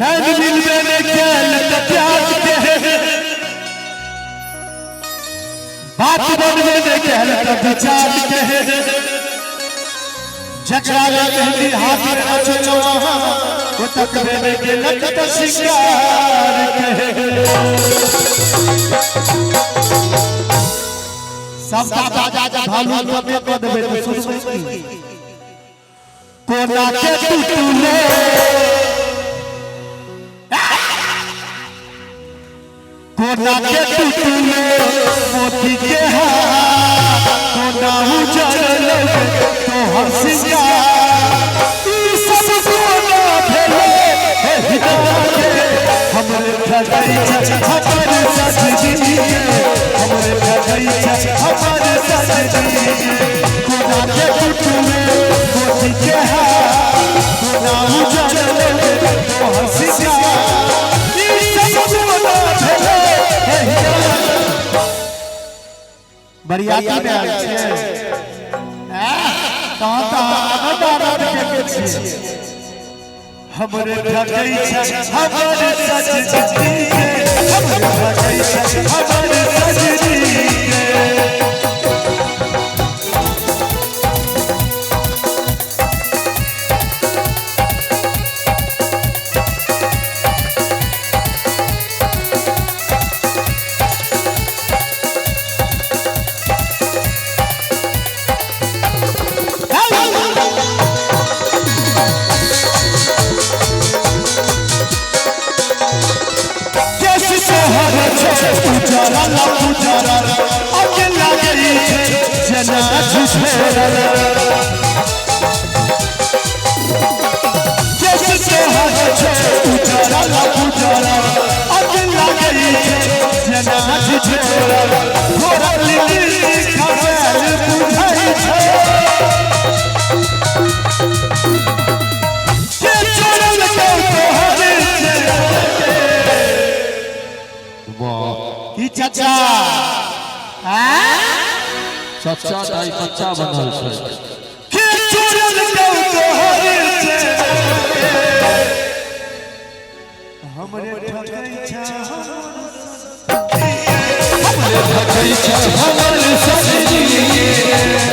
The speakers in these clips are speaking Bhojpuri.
नैन मिलवे ने खेल प्यार के बात बनवे ने खेल विचार के जकरा कहली हाथ में नचो वो तकवे में के नकत शिकार के सब दादा भालू कबे को देबे तो सुन कोना के टूटले कोना के टूटले मोती के कोना उजड़ लगे तो हर सिंगार ई सब कोना भेले हमरे ठगई हमरे सजनी हमरे ठगई हमरे सजनी कोना के टूटले मोती के कोना उजड़ लगे तो हर सिंगार ई सब कोना भेले बरियाती में आयल छै कहां दादा के छियै हमरे ठगई छै हमरे सजनी हमरे ठगई छै हमरे सजनी चाचा चाचा दाई बच्चा बनल छै के चोरल कौ तोहर से हमरे ठगई छै हमरे ठगई छै हमरे सजनी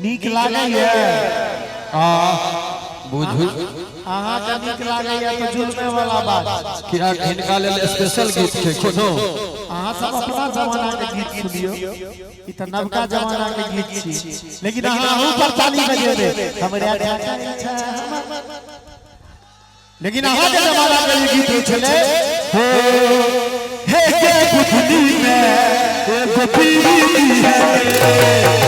नीक लागैया बुझू अहाँ के नीक लागैया तो जुलमे वाला बात कि हिनका लेल स्पेशल गीत छै कोनो अहाँ सब अपना जमाना के गीत सुनियो ई त नवका जमाना के गीत छी लेकिन अहाँ अहू पर ताली बजेबे हमरे लेकिन अहाँ के जमाना के गीत होइ छले हो हे के गुठली में एगो पीरी है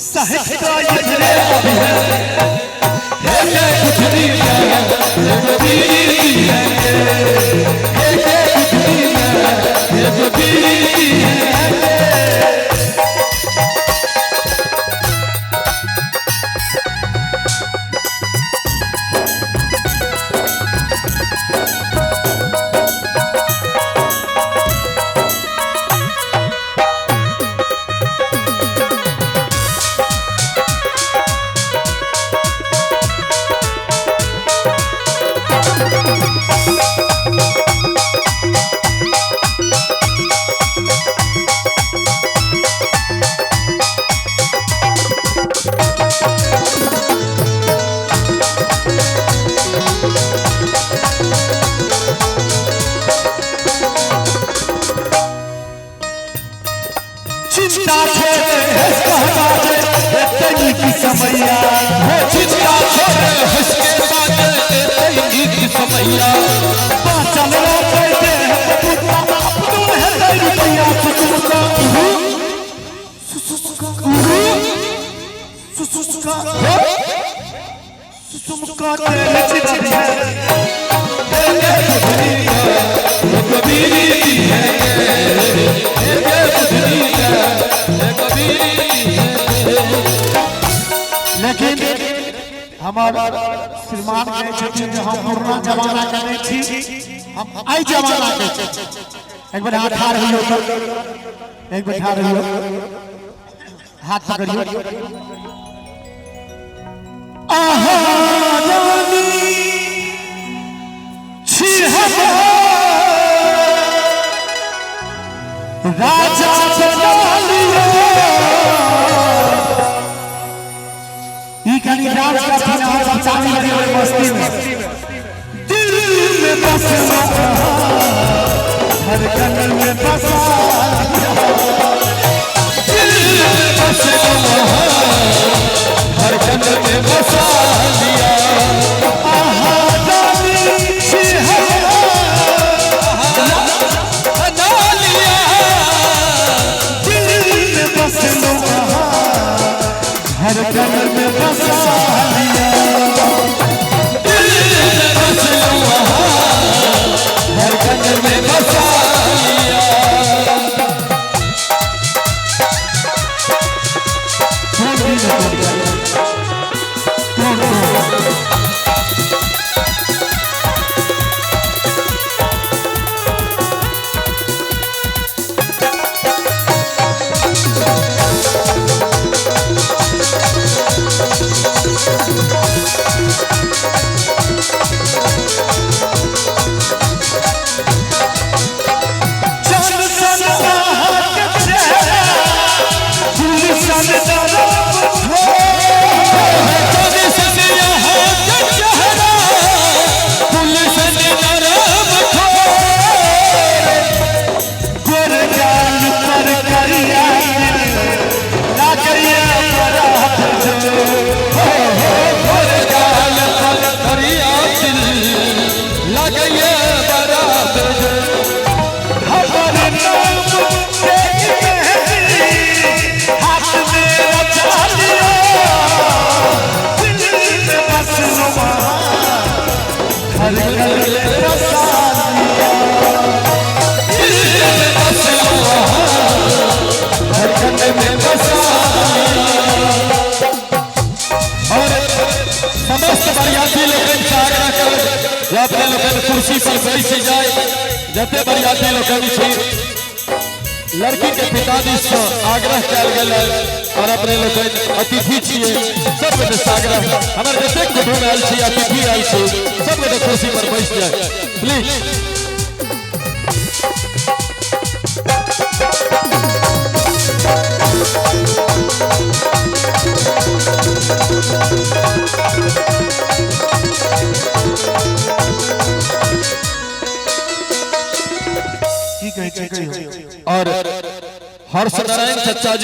साहित्य का ये रे के गुठली में गोपीरी है के गुठली में गोपीरी है चिंता छोड़े कहता है तेरी की समैया हो चिंता छोड़े हंस के बात तेरी की समैया चल रहा कहते हैं पुत्रा अब्दुल है तेरी पिया सुसुका सुसुका तेरी चिट्ठी है कबीरी है लेकिन हमारा श्रीमान गए छथिन जो हम पुराना जमाना के नहीं छी हम आई जमाना के छी एक बार हाथ ठाड़ होइयो तो एक बार ठाड़ होइयो हाथ पकड़ियो आहा रानी छी हम राजा बना लियो राज का फिनाल चाली लगी हुई मस्ती में दिल में बसा हर कदम में बसा दिल में बसा हर कदम में बसा लिया आहा रानी छी बना लिया दिल में बसा हर कदम में बसा अपने लोग कुर्सी पर बैठ जाए जते बरियाती लोग लड़की के पिताजी से आग्रह कल गए और अपने लोग अतिथि छे सब आग्रह हमारे जते कुटुंब आयल छी अतिथि आयल छी सब कुर्सी पर बैठ जाए प्लीज और हर्ष नारायण चचा जी